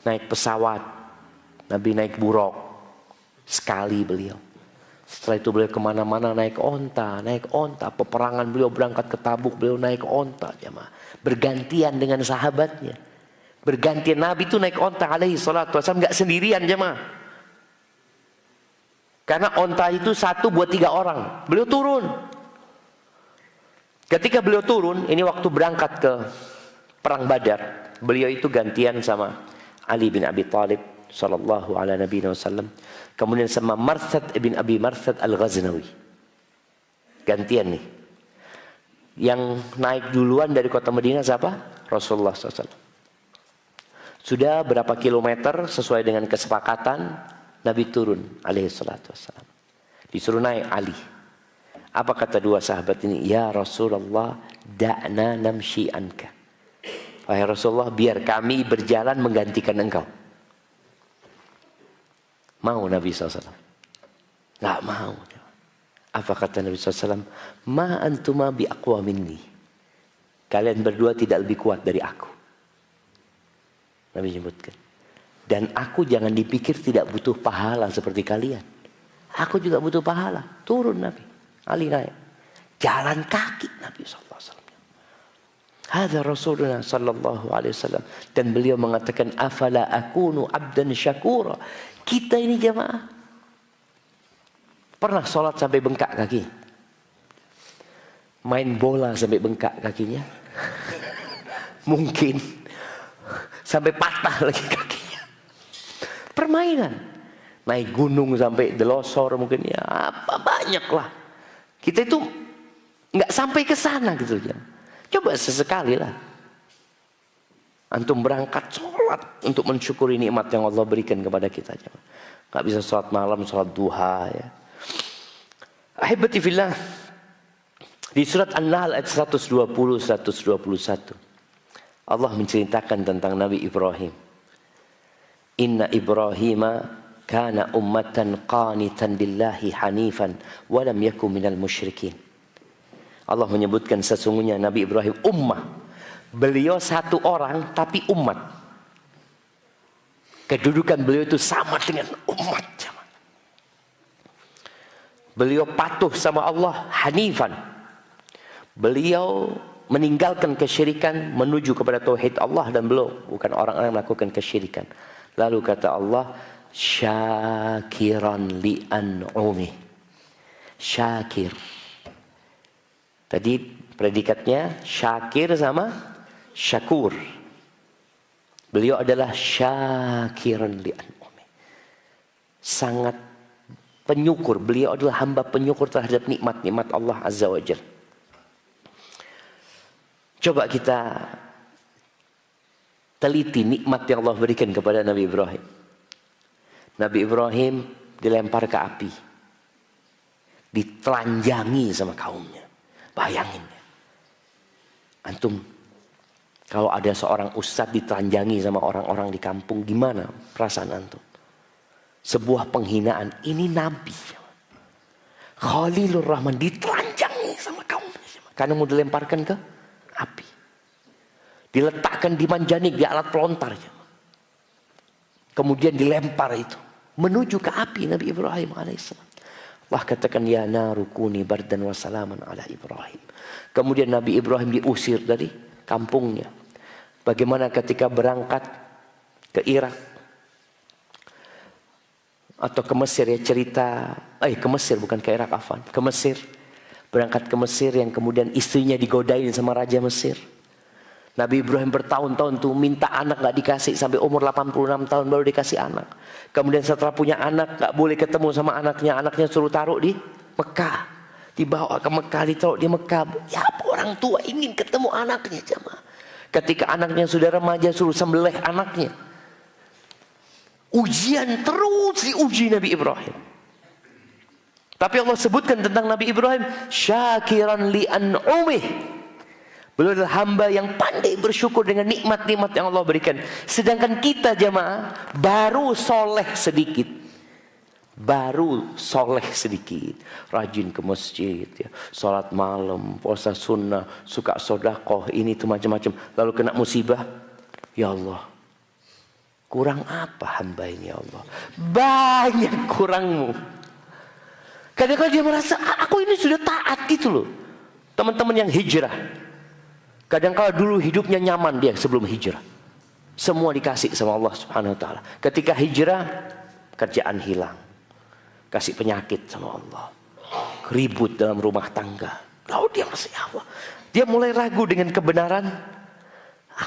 A: naik pesawat. Nabi naik buruk. Sekali beliau. Setelah itu beliau kemana-mana naik onta. Peperangan beliau berangkat ke Tabuk, beliau naik onta jamaah. Bergantian dengan sahabatnya. Bergantian. Nabi itu naik onta alaihi salatu wassalam, nggak sendirian jemaah. Karena onta itu satu buat 3 orang. Beliau turun. Ketika beliau turun, ini waktu berangkat ke perang Badar, beliau itu gantian sama Ali bin Abi Thalib sallallahu ala nabiyina wasallam, kemudian sama Marthad bin Abi Marthad al-Ghaznawi. Gantian nih. Yang naik duluan dari kota Madinah siapa? Rasulullah SAW. Sudah berapa kilometer sesuai dengan kesepakatan, Nabi turun alaihi salatu wassalam. Disuruh naik Ali. Apa kata 2 sahabat ini? Ya Rasulullah, da'na namshi anka. Wahai Rasulullah, biar kami berjalan menggantikan engkau. Mau Nabi SAW? Nggak mau. Apa kata Nabi SAW? Ma antuma bi aqwa minni. Kalian berdua tidak lebih kuat dari aku. Nabi menyebutkan. Dan aku jangan dipikir tidak butuh pahala seperti kalian. Aku juga butuh pahala. Turun Nabi. Ali naik. Jalan kaki Nabi SAW. Hadza Rasulullah sallallahu alaihi wasallam. Dan beliau mengatakan, afala akunu abdan syakura. Kita ini jamaah pernah sholat sampai bengkak kaki? Main bola sampai bengkak kakinya? Mungkin. Sampai patah lagi kakinya. Permainan. Naik gunung sampai delosor mungkin ya. Apa banyak lah. Kita itu nggak sampai ke sana gitu ya. Coba sesekali lah. Antum berangkat sholat untuk mensyukuri nikmat yang Allah berikan kepada kita. Nggak bisa sholat malam, sholat duha ya. Ahibati fillah. Di surat An-Nahl ayat 120-121. Allah menceritakan tentang Nabi Ibrahim. Inna Ibrahima kana ummatan qanitan lillahi hanifan wa lam yakun minal musyrikin. Allah menyebutkan sesungguhnya Nabi Ibrahim ummah. Beliau satu orang tapi umat. Kedudukan beliau itu sama dengan umat. Beliau patuh sama Allah hanifan. Beliau meninggalkan kesyirikan menuju kepada tauhid Allah dan beliau bukan orang-orang yang melakukan kesyirikan. Lalu kata Allah, syakiran li an'umi. Syakir. Tadi predikatnya syakir sama syakur. Beliau adalah syakiran li an'umi. Sangat penyukur. Beliau adalah hamba penyukur terhadap nikmat-nikmat Allah Azza wa Jalla. Coba kita teliti nikmat yang Allah berikan kepada Nabi Ibrahim. Nabi Ibrahim dilempar ke api. Ditelanjangi sama kaumnya. Bayangin. Antum, kalau ada seorang ustadz ditelanjangi sama orang-orang di kampung, gimana perasaan antum? Sebuah penghinaan. Ini Nabi. Khalilur Rahman ditelanjangi sama kaumnya. Karena mau dilemparkan ke api. Diletakkan di manjanik, di alat pelontar. Kemudian dilempar itu. Menuju ke api Nabi Ibrahim alaihissalam. Allah katakan, ya naru kuni bardan wa salaman ala Ibrahim. Kemudian Nabi Ibrahim diusir dari kampungnya. Bagaimana ketika berangkat ke Irak. Atau ke Mesir ya cerita. Ke Mesir bukan ke Irak afwan. Ke Mesir. Berangkat ke Mesir yang kemudian istrinya digodain sama Raja Mesir. Nabi Ibrahim bertahun-tahun tuh minta anak gak dikasih. Sampai umur 86 tahun baru dikasih anak. Kemudian setelah punya anak gak boleh ketemu sama anaknya. Anaknya suruh taruh di Mekah. Dibawa ke Mekah, ditaruh di Mekah. Ya orang tua ingin ketemu anaknya jemaah. Ketika anaknya sudah remaja suruh sembelih anaknya. Ujian terus diuji Nabi Ibrahim. Tapi Allah sebutkan tentang Nabi Ibrahim, syakiran li an'umih. Beliau adalah hamba yang pandai bersyukur dengan nikmat-nikmat yang Allah berikan. Sedangkan kita jamaah baru soleh sedikit. Baru soleh sedikit. Rajin ke masjid, ya. Sholat malam, puasa sunnah, suka sodakoh, ini itu macam-macam. Lalu kena musibah. Ya Allah, kurang apa hamba ini ya Allah? Banyak kurangmu. Kadang-kadang dia merasa aku ini sudah taat gitu loh. Teman-teman yang hijrah, kadang-kadang dulu hidupnya nyaman dia sebelum hijrah. Semua dikasih sama Allah Subhanahu wa taala. Ketika hijrah, kerjaan hilang. Kasih penyakit sama Allah. Ribut dalam rumah tangga. Lalu dia merasa ya Allah. Dia mulai ragu dengan kebenaran.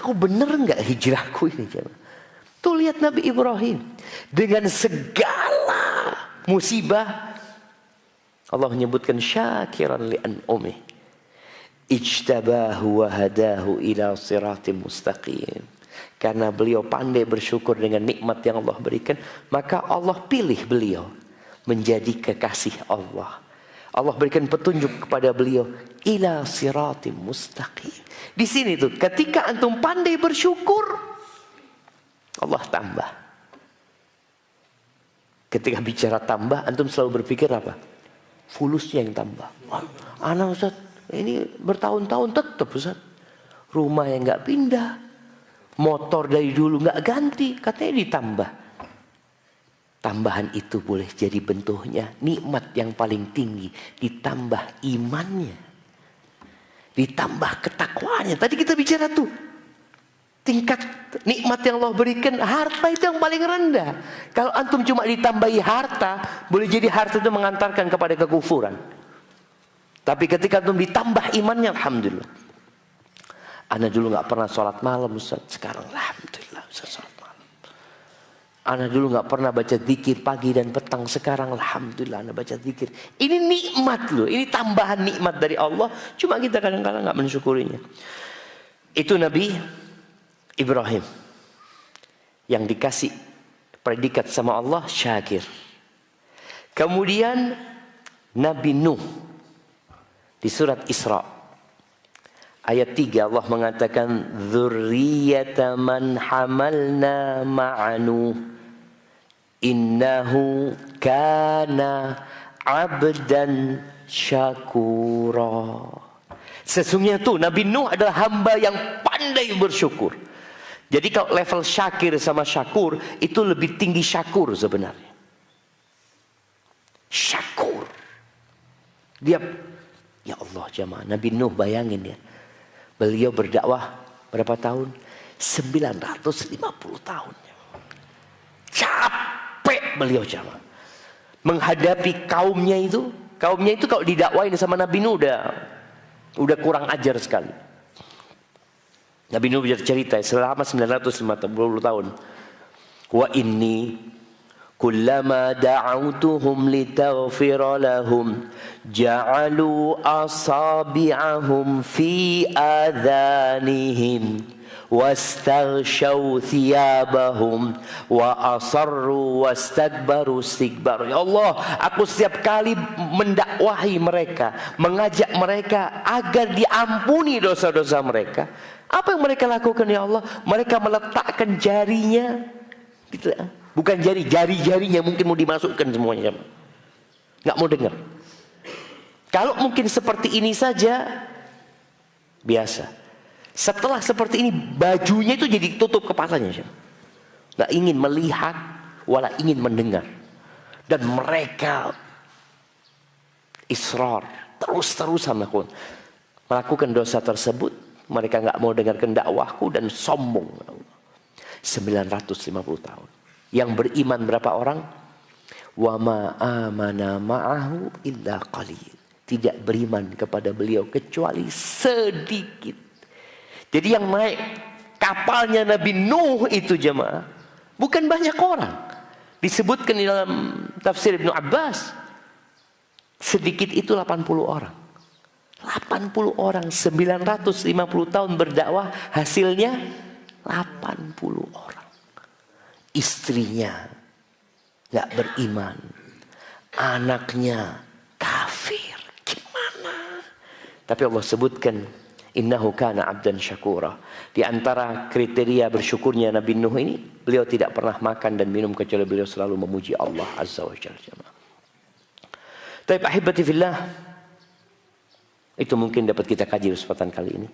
A: Aku bener nggak hijrahku ini? Tuh lihat Nabi Ibrahim. Dengan segala musibah, Allah menyebutkan syakiran li'an'umih. Ijtabahu wa hadahu ila siratim mustaqim. Karena beliau pandai bersyukur dengan nikmat yang Allah berikan, maka Allah pilih beliau menjadi kekasih Allah. Allah berikan petunjuk kepada beliau ila siratim mustaqim. Di sini tuh ketika antum pandai bersyukur, Allah tambah. Ketika bicara tambah, antum selalu berpikir apa? Fulusnya yang tambah. Anak Ustaz, ini bertahun-tahun tetap Ustaz. Rumah yang nggak pindah, motor dari dulu nggak ganti, katanya ditambah. Tambahan itu boleh jadi bentuknya nikmat yang paling tinggi, ditambah imannya, ditambah ketakwaannya. Tadi kita bicara tuh tingkat nikmat yang Allah berikan, harta itu yang paling rendah. Kalau antum cuma ditambahi harta, boleh jadi harta itu mengantarkan kepada kekufuran. Tapi ketika antum ditambah imannya, alhamdulillah. Ana dulu nggak pernah sholat malam Ustaz, sekarang alhamdulillah Ustaz sholat malam. Ana dulu nggak pernah baca zikir pagi dan petang, sekarang alhamdulillah ana baca zikir. Ini nikmat loh, ini tambahan nikmat dari Allah. Cuma kita kadang-kadang nggak mensyukurinya. Itu Nabi Ibrahim yang dikasih predikat sama Allah syakir. Kemudian Nabi Nuh di surat Isra ayat 3 Allah mengatakan dzurriyyata man hamalna ma'anu innahu kana 'abdan syakura. Sesungguhnya tuh Nabi Nuh adalah hamba yang pandai bersyukur. Jadi kalau level syakir sama syakur itu lebih tinggi syakur sebenarnya. Syakur. Dia, ya Allah jamaah, Nabi Nuh bayangin ya. Beliau berdakwah berapa tahun? 950 tahun. Capek beliau jamaah. Menghadapi kaumnya itu kalau didakwain sama Nabi Nuh udah kurang ajar sekali. Nabi Nuh bercerita selama 950 tahun. Wa inni kullama da'autuhum litaghfira lahum ja'alu asabi'ahum fi adhanihim wastaghshaw thiyabahum wa asarru wastakbaru istikbar. Ya Allah, aku setiap kali mendakwahi mereka, mengajak mereka agar diampuni dosa-dosa mereka. Apa yang mereka lakukan ya Allah? Mereka meletakkan jarinya, bukan jari-jarinya mungkin mau dimasukkan semuanya. Nggak mau dengar. Kalau mungkin seperti ini saja biasa. Setelah seperti ini bajunya itu jadi tutup kepalanya. Nggak ingin melihat, wala ingin mendengar. Dan mereka israr terus-terusan melakukan dosa tersebut. Mereka nggak mau dengarkan dakwahku dan sombong. 950 tahun. Yang beriman berapa orang? Wa ma amana ma'ahu illa qalil. Tidak beriman kepada beliau kecuali sedikit. Jadi yang naik kapalnya Nabi Nuh itu jemaah bukan banyak orang. Disebutkan di dalam tafsir Ibnu Abbas sedikit itu 80 orang. 80 orang 950 tahun berdakwah, hasilnya 80 orang. Istrinya nggak beriman, anaknya kafir. Gimana? Tapi Allah sebutkan Innahu kana 'abdan syakura. Di antara kriteria bersyukurnya Nabi Nuh ini, beliau tidak pernah makan dan minum kecuali beliau selalu memuji Allah Azza wa Jalla. Tapi ahibati fillah, itu mungkin dapat kita kaji kesempatan kali ini.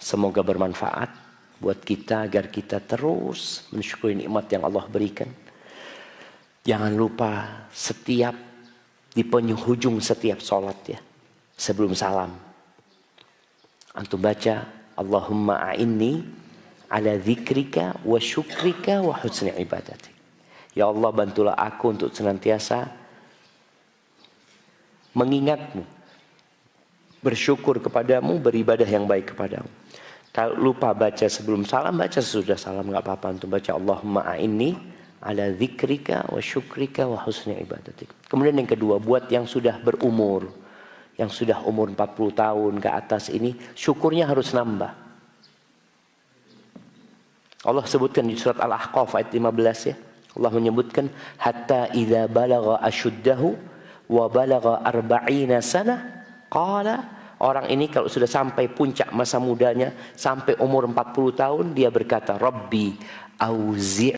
A: Semoga bermanfaat buat kita agar kita terus mensyukuri nikmat yang Allah berikan. Jangan lupa setiap di penghujung setiap sholat ya, sebelum salam, antum baca Allahumma a'inni ala dzikrika wa syukrika wa husni ibadatik. Ya Allah, bantulah aku untuk senantiasa mengingatmu, bersyukur kepadamu, beribadah yang baik kepadamu. Kalau lupa baca sebelum salam, baca sesudah salam nggak apa-apa. Antum baca Allahumma a'inni ala dzikrika wa syukrika wa husni ibadatik. Kemudian yang kedua, buat yang sudah berumur, yang sudah umur 40 tahun ke atas ini, syukurnya harus nambah. Allah sebutkan di surat Al-Ahqaf ayat 15 ya. Allah menyebutkan hatta idza balagha ashuddahu wa balagha arba'ina sana qala, orang ini kalau sudah sampai puncak masa mudanya, sampai umur 40 tahun, dia berkata, Rabbi auzi'